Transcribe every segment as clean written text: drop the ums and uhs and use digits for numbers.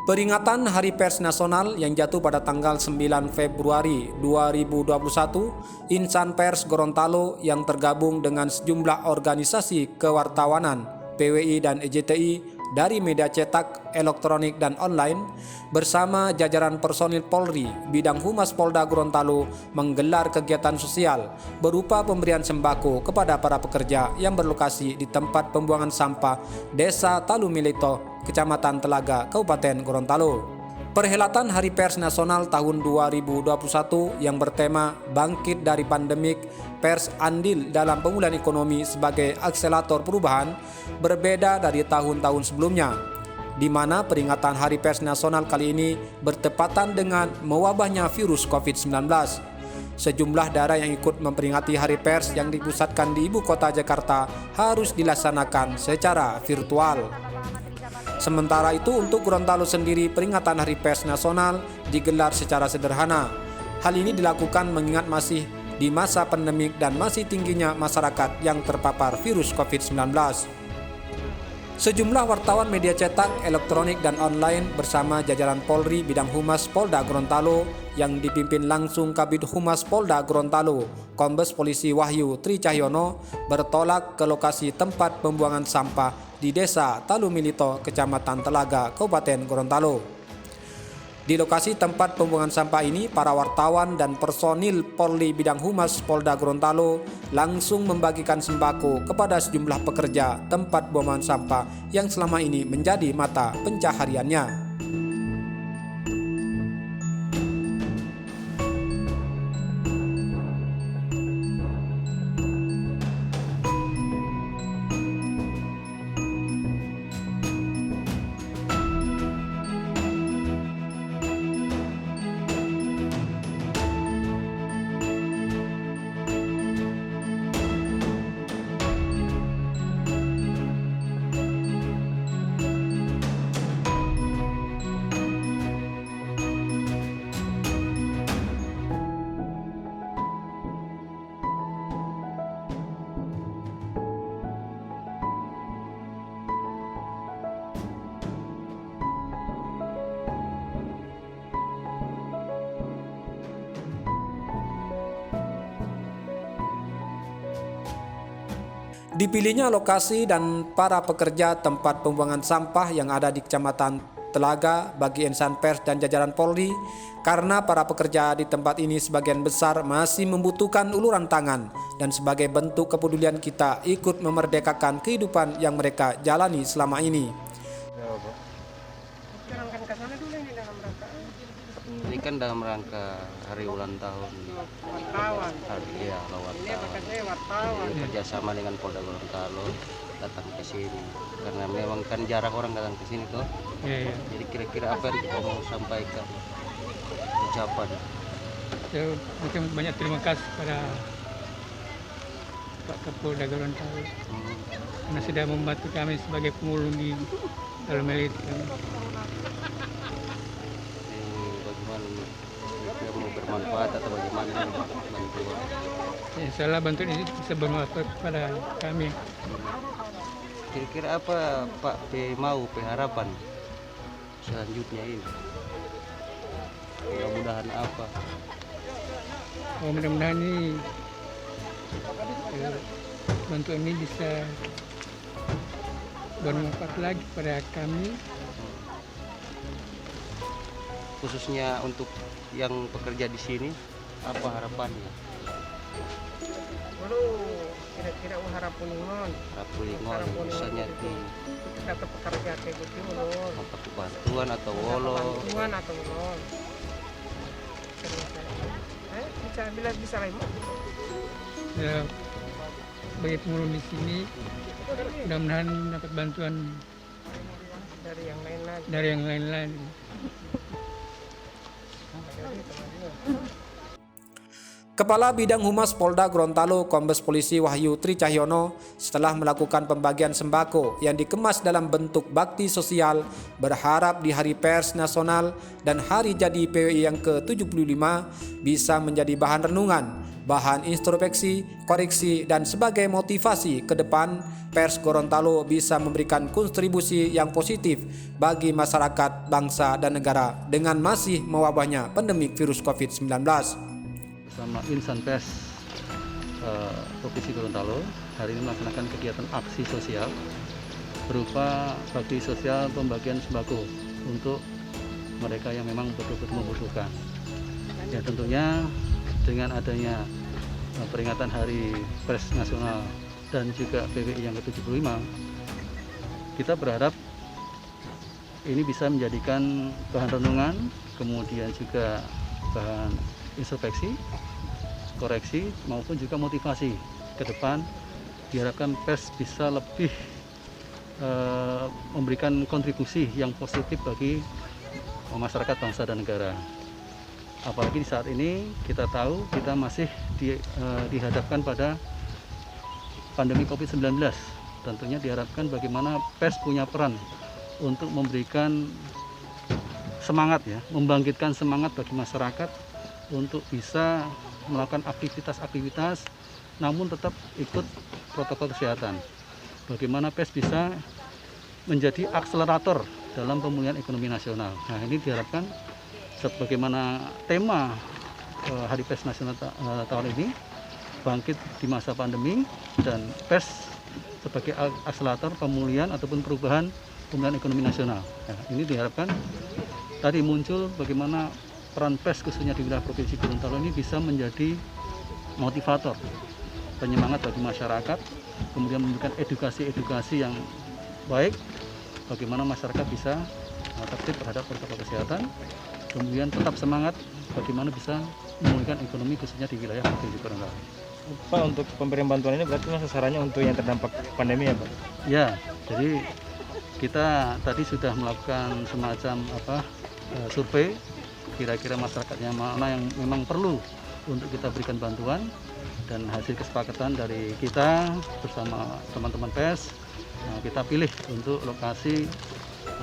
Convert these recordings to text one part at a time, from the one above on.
Peringatan Hari Pers Nasional yang jatuh pada tanggal 9 Februari 2021, Insan Pers Gorontalo yang tergabung dengan sejumlah organisasi kewartawanan, PWI dan EJTI dari media cetak, elektronik dan online bersama jajaran personil Polri bidang Humas Polda Gorontalo menggelar kegiatan sosial berupa pemberian sembako kepada para pekerja yang berlokasi di tempat pembuangan sampah Desa Talumilito, Kecamatan Telaga, Kabupaten Gorontalo. Perhelatan Hari Pers Nasional tahun 2021 yang bertema Bangkit dari Pandemik, Pers Andil dalam Pemulihan Ekonomi sebagai Akselerator Perubahan berbeda dari tahun-tahun sebelumnya, di mana peringatan Hari Pers Nasional kali ini bertepatan dengan mewabahnya virus COVID-19. Sejumlah daerah yang ikut memperingati Hari Pers yang dipusatkan di Ibu Kota Jakarta harus dilaksanakan secara virtual. Sementara itu untuk Gorontalo sendiri peringatan Hari Pers Nasional digelar secara sederhana. Hal ini dilakukan mengingat masih di masa pandemik dan masih tingginya masyarakat yang terpapar virus COVID-19. Sejumlah wartawan media cetak, elektronik dan online bersama jajaran Polri bidang Humas Polda Gorontalo yang dipimpin langsung Kabid Humas Polda Gorontalo, Kombes Polisi Wahyu Tri Cahyono bertolak ke lokasi tempat pembuangan sampah di Desa Talumilito, Kecamatan Telaga, Kabupaten Gorontalo. Di lokasi tempat pembuangan sampah ini, para wartawan dan personil Polri bidang Humas Polda Gorontalo langsung membagikan sembako kepada sejumlah pekerja tempat pembuangan sampah yang selama ini menjadi mata pencahariannya. Dipilihnya lokasi dan para pekerja tempat pembuangan sampah yang ada di Kecamatan Telaga bagi insan pers dan jajaran Polri karena para pekerja di tempat ini sebagian besar masih membutuhkan uluran tangan dan sebagai bentuk kepedulian kita ikut memerdekakan kehidupan yang mereka jalani selama ini. Ini kan dalam rangka hari ulang tahun wartawan. Jadi kerjasama dengan Polda Gorontalo datang ke sini karena memang kan jarang orang datang ke sini tuh. Jadi kira-kira apa yang kita mau sampaikan ucapan? Mungkin banyak terima kasih pada Pak Kapolda Gorontalo karena sudah membantu kami sebagai pemulung di Talumilito. Mau bermanfaat atau bagaimana bantuan? Insyaallah bantuan ini bisa bermanfaat kepada kami. Kira-kira apa Pak mau harapan selanjutnya ini? Mudah-mudahan apa? Mudah-mudahan ini bantuan ini bisa bermanfaat lagi pada kami. Khususnya untuk yang pekerja di sini, apa harapannya? Kira-kira harapulingon misalnya di kita pekerja kayak gitu ulun. Apa bantuan atau wolo? Bantuan atau ulun. Bisa lagi. Ya, bagi pemulung di sini, mudah-mudahan dapat bantuan dari yang lain-lain. Kepala Bidang Humas Polda Gorontalo Kombes Polisi Wahyu Tri Cahyono setelah melakukan pembagian sembako yang dikemas dalam bentuk bakti sosial berharap di Hari Pers Nasional dan Hari Jadi PWI yang ke-75 bisa menjadi bahan renungan bahan introspeksi, koreksi, dan sebagai motivasi ke depan, pers Gorontalo bisa memberikan kontribusi yang positif bagi masyarakat, bangsa, dan negara dengan masih mewabahnya pandemi virus COVID-19. Bersama Insan Pers Provinsi Gorontalo hari ini melaksanakan kegiatan aksi sosial berupa bakti sosial pembagian sembako untuk mereka yang memang betul-betul membutuhkan. Ya tentunya dengan adanya peringatan Hari Pers Nasional dan juga PWI yang ke-75, kita berharap ini bisa menjadikan bahan renungan, kemudian juga bahan introspeksi, koreksi maupun juga motivasi ke depan. Diharapkan pers bisa lebih memberikan kontribusi yang positif bagi masyarakat, bangsa, dan negara. Apalagi di saat ini kita tahu kita masih dihadapkan pada pandemi COVID-19. Tentunya diharapkan bagaimana pers punya peran untuk memberikan semangat, ya, membangkitkan semangat bagi masyarakat untuk bisa melakukan aktivitas-aktivitas namun tetap ikut protokol kesehatan. Bagaimana pers bisa menjadi akselerator dalam pemulihan ekonomi nasional. Nah, ini diharapkan sebagaimana tema Hari Pers Nasional tahun ini, bangkit di masa pandemi, dan pers sebagai akselerator pemulihan ataupun perubahan pemulihan ekonomi nasional. Nah, ini diharapkan tadi muncul bagaimana peran pers khususnya di wilayah Provinsi Gorontalo ini bisa menjadi motivator, penyemangat bagi masyarakat, kemudian memberikan edukasi-edukasi yang baik, bagaimana masyarakat bisa tertib terhadap protokol kesehatan, kemudian tetap semangat bagaimana bisa memulihkan ekonomi khususnya di wilayah Provinsi Gorontalo. Pak, untuk pemberian bantuan ini berarti sasarannya untuk yang terdampak pandemi ya Pak? Ya, jadi kita tadi sudah melakukan semacam survei, kira-kira masyarakat yang mana yang memang perlu untuk kita berikan bantuan, dan hasil kesepakatan dari kita bersama teman-teman pers, kita pilih untuk lokasi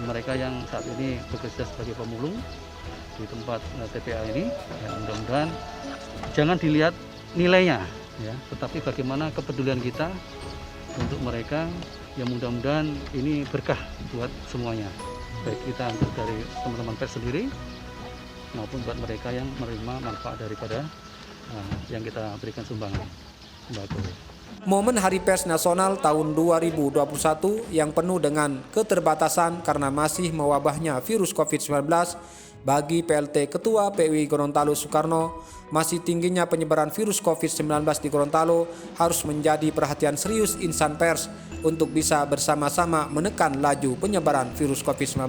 mereka yang saat ini bekerja sebagai pemulung di tempat TPA ini. Ya, mudah-mudahan jangan dilihat nilainya, ya, tetapi bagaimana kepedulian kita untuk mereka, yang mudah-mudahan ini berkah buat semuanya, baik kita untuk dari teman-teman pers sendiri maupun buat mereka yang menerima manfaat daripada yang kita berikan sumbangan sembako. Momen Hari Pers Nasional tahun 2021 yang penuh dengan keterbatasan karena masih mewabahnya virus COVID-19 bagi PLT Ketua PWI Gorontalo Soekarno, masih tingginya penyebaran virus COVID-19 di Gorontalo harus menjadi perhatian serius insan pers untuk bisa bersama-sama menekan laju penyebaran virus COVID-19.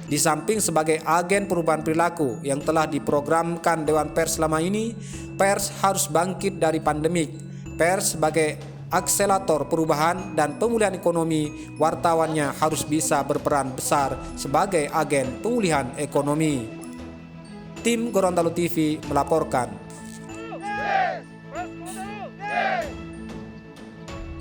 Di samping sebagai agen perubahan perilaku yang telah diprogramkan Dewan Pers selama ini, pers harus bangkit dari pandemik. Pers sebagai akselerator perubahan dan pemulihan ekonomi, wartawannya harus bisa berperan besar sebagai agen pemulihan ekonomi. Tim Gorontalo TV melaporkan.